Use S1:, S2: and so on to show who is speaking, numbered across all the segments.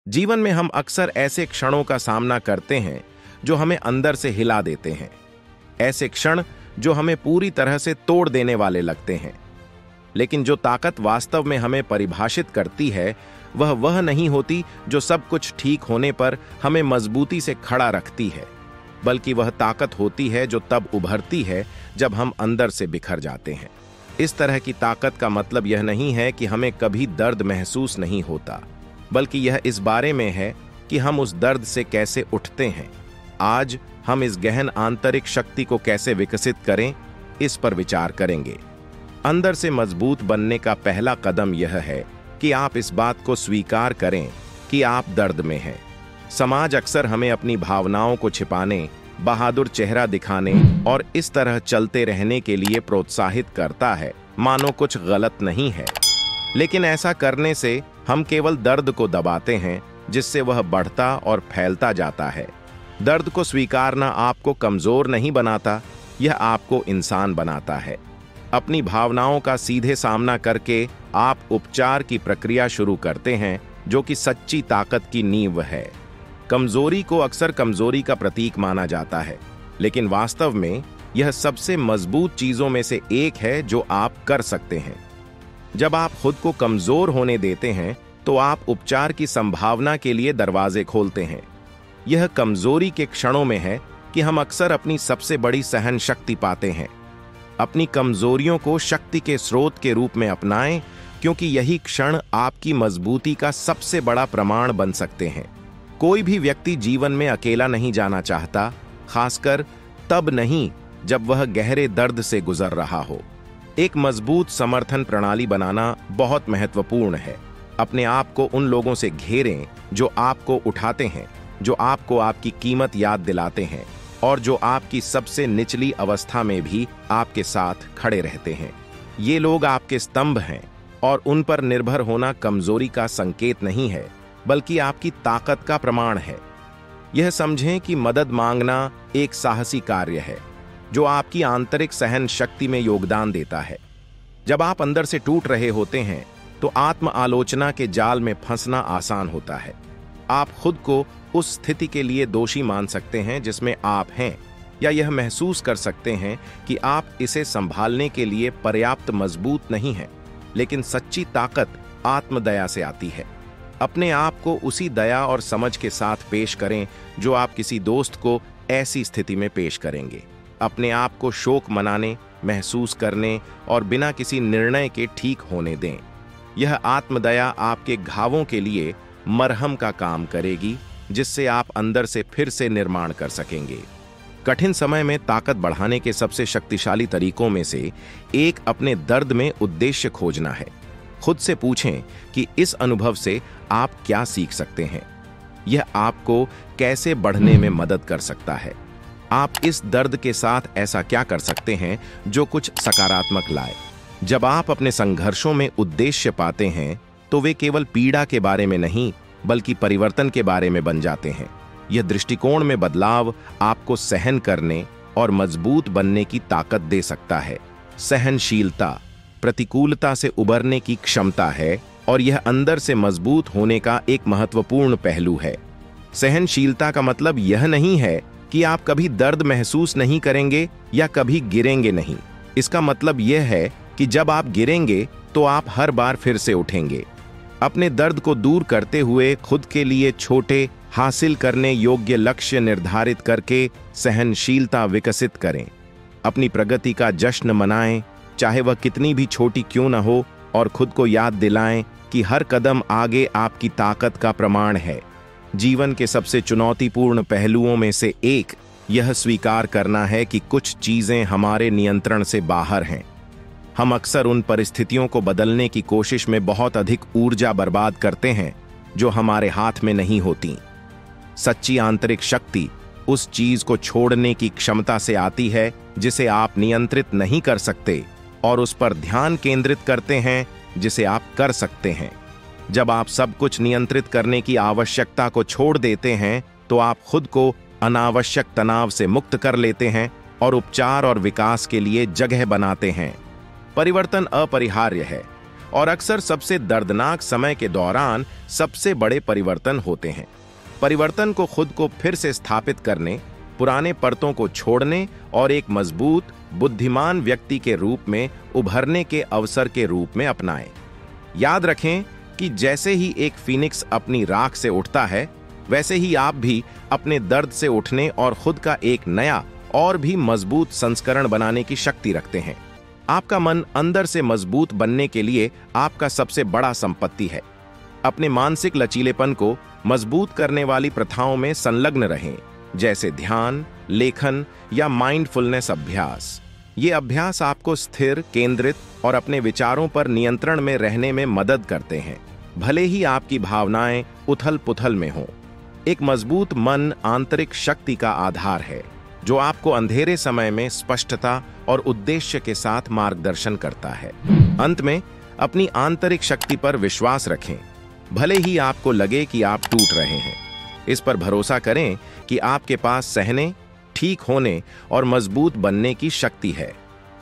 S1: जीवन में हम अक्सर ऐसे क्षणों का सामना करते हैं जो हमें अंदर से हिला देते हैं। ऐसे क्षण जो हमें पूरी तरह से तोड़ देने वाले लगते हैं। लेकिन जो ताकत वास्तव में हमें परिभाषित करती है वह नहीं होती जो सब कुछ ठीक होने पर हमें मजबूती से खड़ा रखती है, बल्कि वह ताकत होती है जो तब उभरती है जब हम अंदर से बिखर जाते हैं। इस तरह की ताकत का मतलब यह नहीं है कि हमें कभी दर्द महसूस नहीं होता, बल्कि यह इस बारे में है कि हम उस दर्द से कैसे उठते हैं। आज हम इस गहन आंतरिक शक्ति को कैसे विकसित करें, इस पर विचार करेंगे। अंदर से मजबूत बनने का पहला कदम यह है कि आप इस बात को स्वीकार करें कि आप दर्द में हैं। समाज अक्सर हमें अपनी भावनाओं को छिपाने, बहादुर चेहरा दिखाने और इस तरह चलते रहने के लिए प्रोत्साहित करता है, मानो कुछ गलत नहीं है। लेकिन ऐसा करने से हम केवल दर्द को दबाते हैं, जिससे वह बढ़ता और फैलता जाता है। दर्द को स्वीकारना आपको कमजोर नहीं बनाता, यह आपको इंसान बनाता है। अपनी भावनाओं का सीधे सामना करके आप उपचार की प्रक्रिया शुरू करते हैं, जो कि सच्ची ताकत की नींव है। कमजोरी को अक्सर कमजोरी का प्रतीक माना जाता है, लेकिन वास्तव में यह सबसे मजबूत चीजों में से एक है जो आप कर सकते हैं। जब आप खुद को कमजोर होने देते हैं तो आप उपचार की संभावना के लिए दरवाजे खोलते हैं। यह कमजोरी के क्षणों में है कि हम अक्सर अपनी सबसे बड़ी सहन शक्ति पाते हैं। अपनी कमजोरियों को शक्ति के स्रोत के रूप में अपनाएं, क्योंकि यही क्षण आपकी मजबूती का सबसे बड़ा प्रमाण बन सकते हैं। कोई भी व्यक्ति जीवन में अकेला नहीं जाना चाहता, खासकर तब नहीं जब वह गहरे दर्द से गुजर रहा हो। एक मजबूत समर्थन प्रणाली बनाना बहुत महत्वपूर्ण है। अपने आप को उन लोगों से घेरें जो आपको उठाते हैं, जो आपको आपकी कीमत याद दिलाते हैं और जो आपकी सबसे निचली अवस्था में भी आपके साथ खड़े रहते हैं। ये लोग आपके स्तंभ हैं और उन पर निर्भर होना कमजोरी का संकेत नहीं है, बल्कि आपकी ताकत का प्रमाण है। यह समझें कि मदद मांगना एक साहसी कार्य है जो आपकी आंतरिक सहन शक्ति में योगदान देता है। जब आप अंदर से टूट रहे होते हैं तो आत्म आलोचना के जाल में फंसना आसान होता है। आप खुद को उस स्थिति के लिए दोषी मान सकते हैं जिसमें आप हैं, या यह महसूस कर सकते हैं कि आप इसे संभालने के लिए पर्याप्त मजबूत नहीं हैं। लेकिन सच्ची ताकत आत्मदया से आती है। अपने आप को उसी दया और समझ के साथ पेश करें जो आप किसी दोस्त को ऐसी स्थिति में पेश करेंगे। अपने आप को शोक मनाने, महसूस करने और बिना किसी निर्णय के ठीक होने दें। यह आत्मदया आपके घावों के लिए मरहम का काम करेगी, जिससे आप अंदर से फिर से निर्माण कर सकेंगे। कठिन समय में ताकत बढ़ाने के सबसे शक्तिशाली तरीकों में से एक अपने दर्द में उद्देश्य खोजना है। खुद से पूछें कि इस अनुभव से आप क्या सीख सकते हैं। यह आपको कैसे बढ़ने में मदद कर सकता है। आप इस दर्द के साथ ऐसा क्या कर सकते हैं जो कुछ सकारात्मक लाए। जब आप अपने संघर्षों में उद्देश्य पाते हैं तो वे केवल पीड़ा के बारे में नहीं, बल्कि परिवर्तन के बारे में बन जाते हैं। यह दृष्टिकोण में बदलाव आपको सहन करने और मजबूत बनने की ताकत दे सकता है। सहनशीलता प्रतिकूलता से उबरने की क्षमता है और यह अंदर से मजबूत होने का एक महत्वपूर्ण पहलू है। सहनशीलता का मतलब यह नहीं है कि आप कभी दर्द महसूस नहीं करेंगे या कभी गिरेंगे नहीं। इसका मतलब यह है कि जब आप गिरेंगे तो आप हर बार फिर से उठेंगे। अपने दर्द को दूर करते हुए खुद के लिए छोटे, हासिल करने योग्य लक्ष्य निर्धारित करके सहनशीलता विकसित करें। अपनी प्रगति का जश्न मनाएं, चाहे वह कितनी भी छोटी क्यों न हो, और खुद को याद दिलाएं कि हर कदम आगे आपकी ताकत का प्रमाण है। जीवन के सबसे चुनौतीपूर्ण पहलुओं में से एक यह स्वीकार करना है कि कुछ चीजें हमारे नियंत्रण से बाहर हैं। हम अक्सर उन परिस्थितियों को बदलने की कोशिश में बहुत अधिक ऊर्जा बर्बाद करते हैं जो हमारे हाथ में नहीं होती। सच्ची आंतरिक शक्ति उस चीज को छोड़ने की क्षमता से आती है जिसे आप नियंत्रित नहीं कर सकते, और उस पर ध्यान केंद्रित करते हैं जिसे आप कर सकते हैं। जब आप सब कुछ नियंत्रित करने की आवश्यकता को छोड़ देते हैं तो आप खुद को अनावश्यक तनाव से मुक्त कर लेते हैं और उपचार और विकास के लिए जगह बनाते हैं। परिवर्तन अपरिहार्य है, और अक्सर सबसे दर्दनाक समय के दौरान सबसे बड़े परिवर्तन होते हैं। परिवर्तन को खुद को फिर से स्थापित करने, पुराने परतों को छोड़ने और एक मजबूत, बुद्धिमान व्यक्ति के रूप में उभरने के अवसर के रूप में अपनाएं। याद रखें कि जैसे ही एक फीनिक्स अपनी राख से उठता है, वैसे ही आप भी अपने दर्द से उठने और खुद का एक नया और भी मजबूत संस्करण बनाने की शक्ति रखते हैं। आपका मन अंदर से मजबूत बनने के लिए आपका सबसे बड़ा संपत्ति है। अपने मानसिक लचीलेपन को मजबूत करने वाली प्रथाओं में संलग्न रहें, जैसे ध्यान, लेखन या माइंडफुलनेस अभ्यास। ये अभ्यास आपको स्थिर, केंद्रित और अपने विचारों पर नियंत्रण में रहने में मदद करते हैं, भले ही आपकी भावनाएं उथल-पुथल में हों। एक मजबूत मन आंतरिक शक्ति का आधार है, जो आपको अंधेरे समय में स्पष्टता और उद्देश्य के साथ मार्गदर्शन करता है। अंत में अपनी आंतरिक शक्ति पर विश्वास रखें, भले ही आपको लगे कि आप टूट रहे हैं। इस पर भरोसा करें कि आपके पास सहने, ठीक होने और मजबूत बनने की शक्ति है।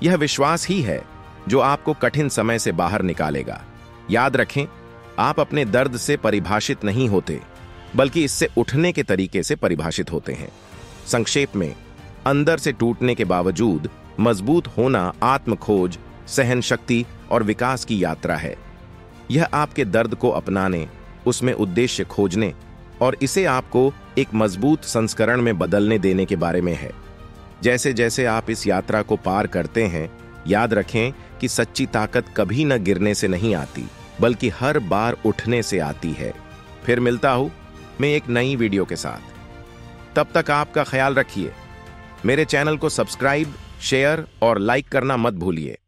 S1: यह विश्वास ही है जो आपको कठिन समय से बाहर निकालेगा। याद रखें, आप अपने दर्द से परिभाषित नहीं होते, बल्कि इससे उठने के तरीके से परिभाषित होते हैं। संक्षेप में, अंदर से टूटने के बावजूद मजबूत होना आत्मखोज, सहन शक्ति और विकास की यात्रा है। यह आपके दर्द को अपनाने, उसमें उद्देश्य खोजने और इसे आपको एक मजबूत संस्करण में बदलने देने के बारे में है। जैसे जैसे आप इस यात्रा को पार करते हैं, याद रखें कि सच्ची ताकत कभी न गिरने से नहीं आती, बल्कि हर बार उठने से आती है। फिर मिलता हूं मैं एक नई वीडियो के साथ। तब तक आपका ख्याल रखिए। मेरे चैनल को सब्सक्राइब, शेयर और लाइक करना मत भूलिए।